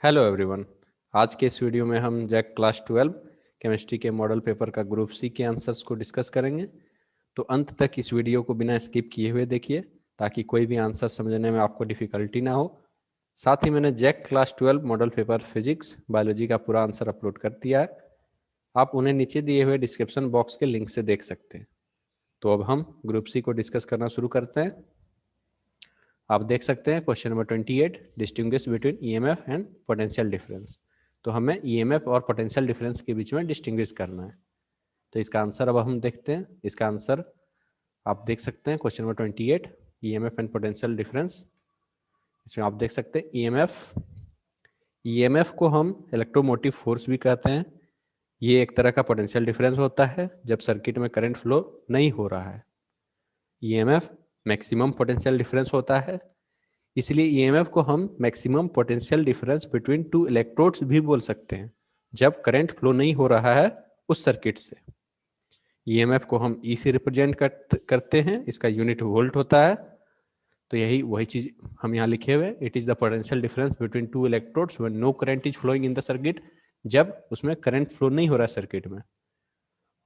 Hello everyone. आज के इस वीडियो में हम जैक क्लास 12 केमिस्ट्री के मॉडल पेपर का ग्रुप सी के आंसर्स को डिस्कस करेंगे। तो अंत तक इस वीडियो को बिना स्किप किए हुए देखिए ताकि कोई भी आंसर समझने में आपको डिफिकल्टी ना हो। साथ ही मैंने JAC class 12 model paper physics biology का पूरा आंसर अपलोड कर दिया है। आप उन्हें नीचे दिए हुए डिस्क्रिप्शन बॉक्स के लिंक से देख सकते हैं। तो अब हम ग्रुप सी को डिस्कस करना शुरू करते हैं। आप देख सकते हैं question number 28, distinguish between EMF and potential difference. तो हमें ईएमएफ और पोटेंशियल डिफरेंस के बीच में डिस्टिंग्विश करना है। तो इसका आंसर अब हम देखते हैं। इसका आंसर आप देख सकते हैं question number 28, EMF and potential difference. इसमें आप देख सकते हैं ईएमएफ को हम इलेक्ट्रोमोटिव फोर्स भी कहते हैं। ये एक तरह का पोटेंशियल डिफरेंस होता है जब सर्किट में करंट फ्लो नहीं हो रहा है। ईएमएफ मैक्सिमम पोटेंशियल डिफरेंस होता है, इसलिए ईएमएफ को हम maximum potential difference between two electrodes भी बोल सकते हैं जब करंट फ्लो नहीं हो रहा है उस सर्किट से। ईएमएफ को हम ई से रिप्रेजेंट करते हैं, इसका यूनिट वोल्ट होता है। तो यही वही चीज हम यहाँ लिखे हुए, it is the potential difference between two electrodes when no current is flowing in the circuit, जब उसमें करंट फ्लो नहीं हो रहा है सर्किट में।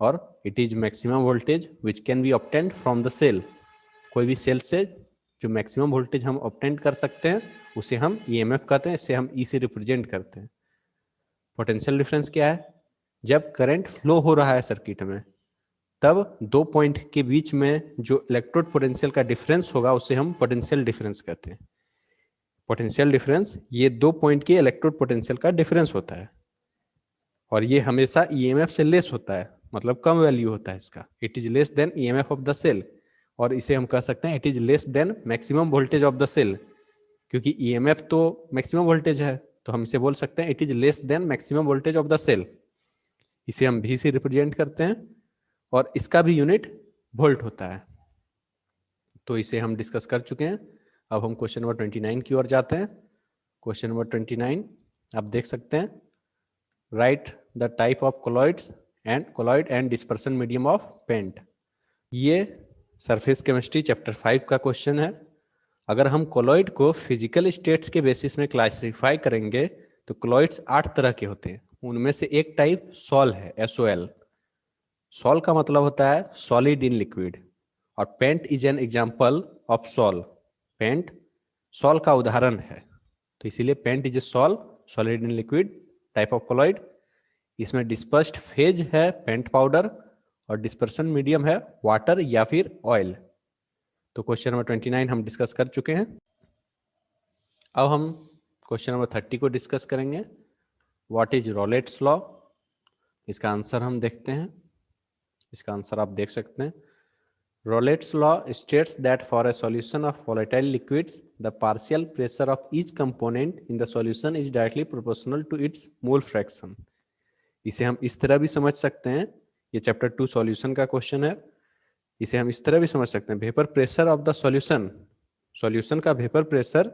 और it is maximum voltage which can be obtained from the cell. कोई भी सेल से जो मैक्सिमम वोल्टेज हम ऑब्टेन कर सकते हैं उसे हम ईएमएफ कहते हैं, इससे हम ई से रिप्रेजेंट करते हैं। पोटेंशियल डिफरेंस क्या है? जब करंट फ्लो हो रहा है सर्किट में तब दो पॉइंट के बीच में जो इलेक्ट्रोड पोटेंशियल का डिफरेंस होगा उसे हम पोटेंशियल डिफरेंस कहते हैं। पोटेंशियल डिफरेंस ये दो पॉइंट के इलेक्ट्रोड पोटेंशियल का डिफरेंस होता है और ये हमेशा ईएमएफ से लेस होता है, मतलब कम वैल्यू होता है इसका। It is less than EMF of the cell, और इसे हम कह सकते हैं it is less than maximum voltage of the cell. क्योंकि ईएमएफ तो मैक्सिमम वोल्टेज है तो हम इसे बोल सकते हैं it is less than maximum voltage of the cell. इसे हम भी से रिप्रेजेंट करते हैं और इसका भी यूनिट वोल्ट होता है। तो इसे हम डिस्कस कर चुके हैं। अब हम क्वेश्चन नंबर 29 की ओर जाते हैं। क्वेश्चन नंबर 29 आप देख सकते हैं, write the type of colloid and dispersion medium of paint. ये सरफेस केमिस्ट्री चैप्टर 5 का क्वेश्चन है। अगर हम कोलॉइड को फिजिकल स्टेट्स के बेसिस में क्लासिफाई करेंगे तो कोलॉइड्स 8 तरह के होते हैं। उनमें से एक टाइप सॉल है, SOL। सॉल का मतलब होता है सॉलिड इन लिक्विड, और paint is an example of sol. Paint sol का उदाहरण है, तो इसीलिए paint is a solid in liquid type of colloid. इसमें डिस्पर्स्ड फेज है पेंट पाउडर और डिस्पर्सन मीडियम है वाटर या फिर ऑयल। तो क्वेश्चन नंबर 29 हम डिस्कस कर चुके हैं। अब हम क्वेश्चन नंबर 30 को डिस्कस करेंगे। What is Raoult's law? इसका आंसर हम देखते हैं। इसका आंसर आप देख सकते हैं। Raoult's law states that for a solution of volatile liquids the partial pressure of each component in the solution is directly proportional to its mole fraction. इसे हम इस तरह भी समझ सकते हैं, ये चैप्टर 2 सॉल्यूशन का क्वेश्चन है। इसे हम इस तरह भी समझ सकते हैं, vapour pressure of the solution का वेपर प्रेशर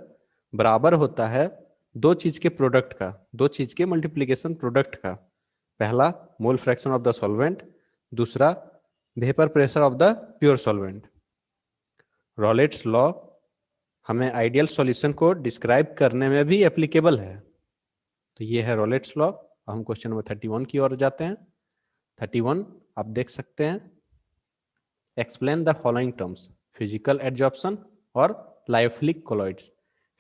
बराबर होता है दो चीज के प्रोडक्ट का, दो चीज के मल्टीप्लीकेशन प्रोडक्ट का। पहला mole fraction of the solvent, दूसरा vapour pressure of the pure solvent. Raoult's law हमें आइडियल सॉल्यूशन को डिस्क्राइब करने में भी एप्लीकेबल है। तो ये है रॉलेट्स लॉ। हम क्वेश्चन नंबर 31 की ओर जाते हैं। 31 आप देख सकते हैं, explain the following terms, physical adsorption और लायोफिलिक कोलॉइड्स।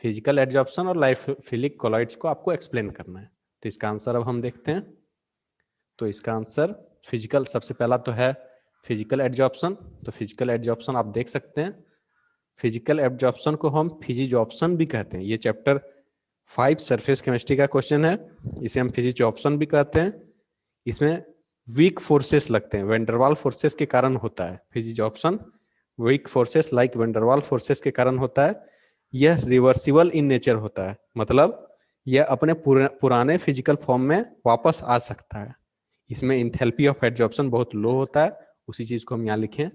फिजिकल एडजॉर्प्शन और लायोफिलिक कोलॉइड्स को आपको एक्सप्लेन करना है। तो इसका आंसर अब हम देखते हैं। तो इसका आंसर फिजिकल, सबसे पहला तो है फिजिकल एडजॉर्प्शन। तो फिजिकल एडजॉर्प्शन आप देख सकते हैं, फिजिकल एडजॉर्प्शन को हम फिजिजॉर्प्शन भी कहते हैं। ये चैप्टर 5 सरफेस केमिस्ट्री का क्वेश्चन है, इसे हम फिजिजॉर्प्शन भी कहते हैं। इसमें वीक फोर्सेस लगते हैं, वेंडरवाल फोर्सेस के कारण होता है physisorption. Weak forces like van der Waals forces के कारण होता है। यह रिवर्सिबल इन नेचर होता है, मतलब यह अपने पुराने फिजिकल फॉर्म में वापस आ सकता है। इसमें इंथैल्पी ऑफ एडजॉर्प्शन बहुत लो होता है, उसी चीज को हम यहाँ लिखें।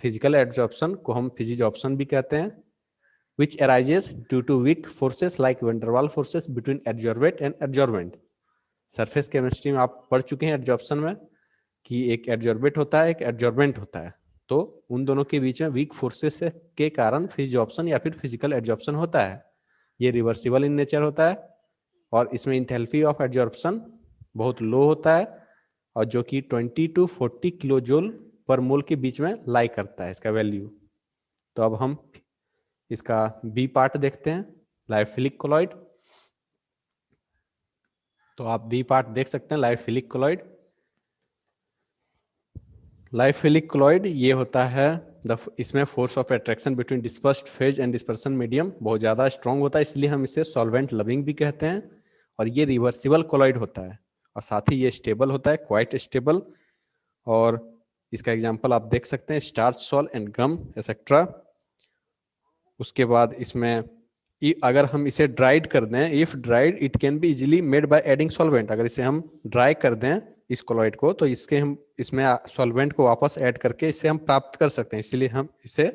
फिजिकल एडजॉर्प्शन को हम फिजिजॉर्प्शन भी कहते हैं, which arises due to weak forces like van der Waals forces between adsorbate and adsorbent। Surface chemistry में आप पढ़ चुके हैं एडजॉर्प्शन में कि एक एडजॉर्बेट होता है, एक एडजॉर्बेंट होता है। तो उन दोनों के बीच में वीक फोर्सेस के कारण फिजिजॉर्प्शन या फिर फिजिकल एडजॉर्प्शन होता है। ये रिवर्सिबल इन नेचर होता है और इसमें इंथैल्पी ऑफ एडजॉर्प्शन बहुत लो होता है और जो कि 20 to 40 किलो जूल पर मोल के बीच में लाई करता है इसका वैल्यू। तो अब हम इसका बी पार्ट देखते हैं, लाइफिलिक कोलॉइड। तो आप बी पार्ट देख सकते हैं, लाइफिलिक कोलॉइड। लाइफिलिक कोलॉइड ये होता है इसमें force of attraction between dispersed phase and dispersion medium बहुत ज़्यादा स्ट्रॉन्ग होता है, इसलिए हम इसे सॉल्वेंट लविंग भी कहते हैं। और ये रिवर्सिबल कोलॉइड होता है और साथ ही ये स्टेबल होता है, क्वाइट स्टेबल। और इसका एग्जांपल आप देख सकते हैं, starch, salt and gum etcetera. उसके बाद इसमें अगर हम इसे ड्राइड कर दें, if dried it can be easily made by adding solvent. अगर इसे हम ड्राई कर दें इस कोलॉइड को, तो इसके हम इसमें सॉल्वेंट को वापस ऐड करके इसे हम प्राप्त कर सकते हैं, इसीलिए हम इसे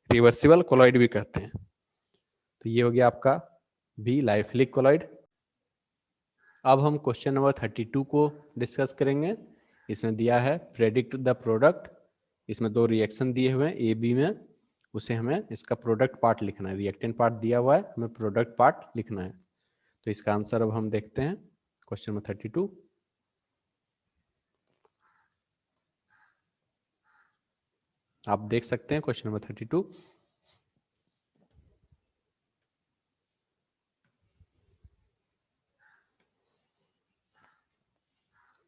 रिवर्सिबल कोलॉइड भी कहते हैं। तो ये हो गया आपका बी, लाइफिलिक कोलॉइड। अब हम क्वेश्चन नंबर 32 को डिस्कस करेंगे। इसमें दिया है प्रेडिक्ट द प्रोडक्ट। इसमें दो रिएक्शन दिए हुए हैं ए बी में, उसे हमें इसका प्रोडक्ट पार्ट लिखना है। रिएक्टेंट पार्ट दिया हुआ है, हमें प्रोडक्ट पार्ट लिखना है। तो इसका आंसर अब हम देखते हैं क्वेश्चन नंबर 32। आप देख सकते हैं क्वेश्चन नंबर 32।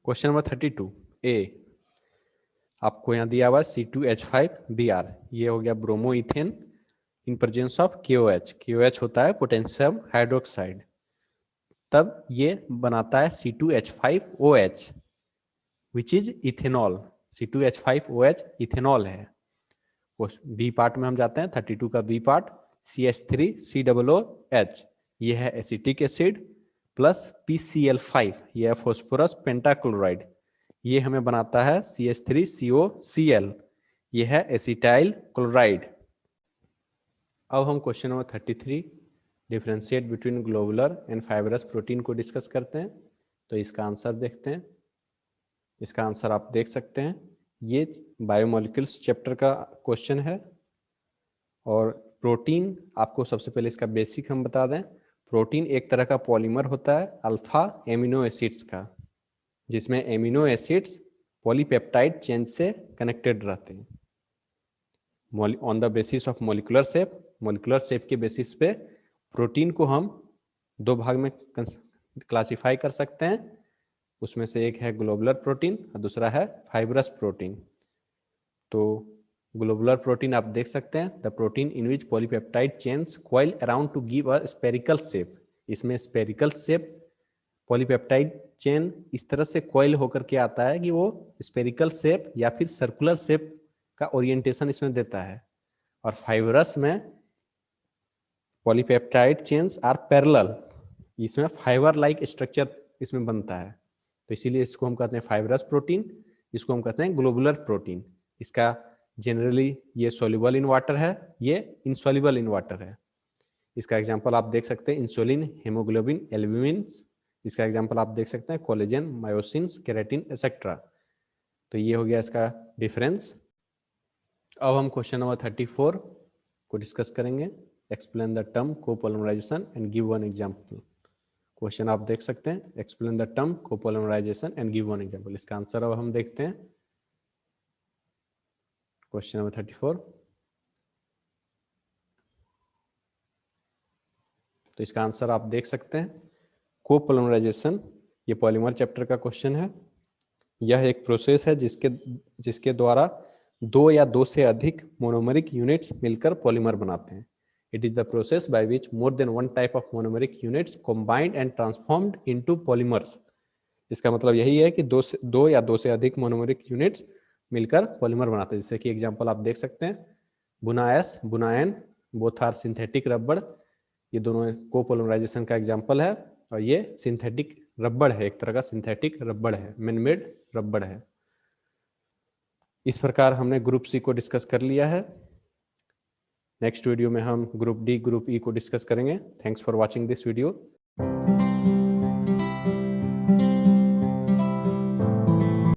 क्वेश्चन नंबर 32 ए, आपको यहाँ दिया हुआ C2H5Br। ये हो गया bromo ethane in presence of KOH। KOH होता है पोटेशियम हाइड्रोक्साइड, तब ये बनाता है C2H5OH which is ethanol. C2H5OH ethanol है। बी पार्ट में हम जाते हैं, 32 का बी पार्ट, CH3COOH ये है एसिटिक एसिड प्लस PCl5 ये है फॉस्फोरस पेंटाक्लोराइड, ये हमें बनाता है CH3COCl ये है एसिटाइल क्लोराइड। अब हम question number 33 differentiate between globular and fibrous protein को डिस्कस करते हैं। तो इसका आंसर देखते हैं। इसका आंसर आप देख सकते हैं, ये बायोमोलिक्यूल्स चैप्टर का क्वेश्चन है। और प्रोटीन, आपको सबसे पहले इसका बेसिक हम बता दें। प्रोटीन एक तरह का पॉलीमर होता है अल्फा एमिनो एसिड्स का, जिसमें एमिनो एसिड्स पॉलीपेप्टाइड चेन से कनेक्टेड रहते हैं on the basis of molecular shape. Molecular shape के बेसिस पे प्रोटीन को हम दो भाग में क्लासिफाई कर सकते हैं। उसमें से एक है ग्लोबुलर प्रोटीन और दूसरा है फाइब्रस प्रोटीन। तो ग्लोबुलर प्रोटीन आप देख सकते हैं, the protein in which polypeptide chains coil around two give a spherical shape. इसमें स्पेरिकल शेप पॉलीपेप्टाइड चेन इस तरह से कॉइल होकर के आता है कि वो स्पेरिकल शेप या फिर सर्कुलर शेप का ओरिएंटेशन इसमें देता है। और फाइब्रस में पॉलीपेप्टाइड चेन्स आर पैरेलल, इसमें फाइबर लाइक स्ट्रक्चर इसमें बनता है, तो इसीलिए इसको हम कहते हैं फाइब्रस प्रोटीन, इसको हम कहते हैं ग्लोबुलर प्रोटीन। इसका जनरली ये सोल्यूबल इन वाटर है, ये इनसोल्यूबल इन वाटर है। इसका एग्जांपल आप देख सकते हैं, इंसुलिन, हेमोग्लोबिन, एल्ब्यूमिन। इसका एग्जांपल आप देख सकते हैं, कोलेजन, मायोसिन्स, केराटिन एक्सेट्रा। तो ये हो गया इसका डिफरेंस। अब हम क्वेश्चन नंबर 34 को डिस्कस करेंगे। Explain the term copolymerisation and give one example. Question आप देख सकते हैं, explain the term copolymerisation and give one example. इसका आंसर अब हम देखते हैं क्वेश्चन नंबर 34। तो इसका आंसर आप देख सकते हैं, कोपोलिमराइजेशन ये पॉलीमर चैप्टर का क्वेश्चन है। यह एक प्रोसेस है जिसके द्वारा दो या दो से अधिक मोनोमरिक यूनिट्स मिलकर पॉलीमर बनाते हैं। It is the process by which more than one type of monomeric units combined and transformed into polymers. इसका मतलब यही है कि दो या दो से अधिक मोनोमरिक यूनिट्स मिलकर पॉलीमर बनाते हैं। जैसे कि एग्जांपल आप देख सकते हैं, बुनाएस, बुनायन, बोथ आर सिंथेटिक रबड़। ये दोनों कोपोलिमराइजेशन का एग्जांपल है और ये सिंथेटिक रबड़ है, एक तरह का सिंथेटिक रबड़ है, मैनमेड रबड़ है। इस प्रकार हमने ग्रुप सी को डिस्कस कर लिया है। नेक्स्ट वीडियो में हम ग्रुप डी, ग्रुप ई को डिस्कस करेंगे। Thanks for watching this video.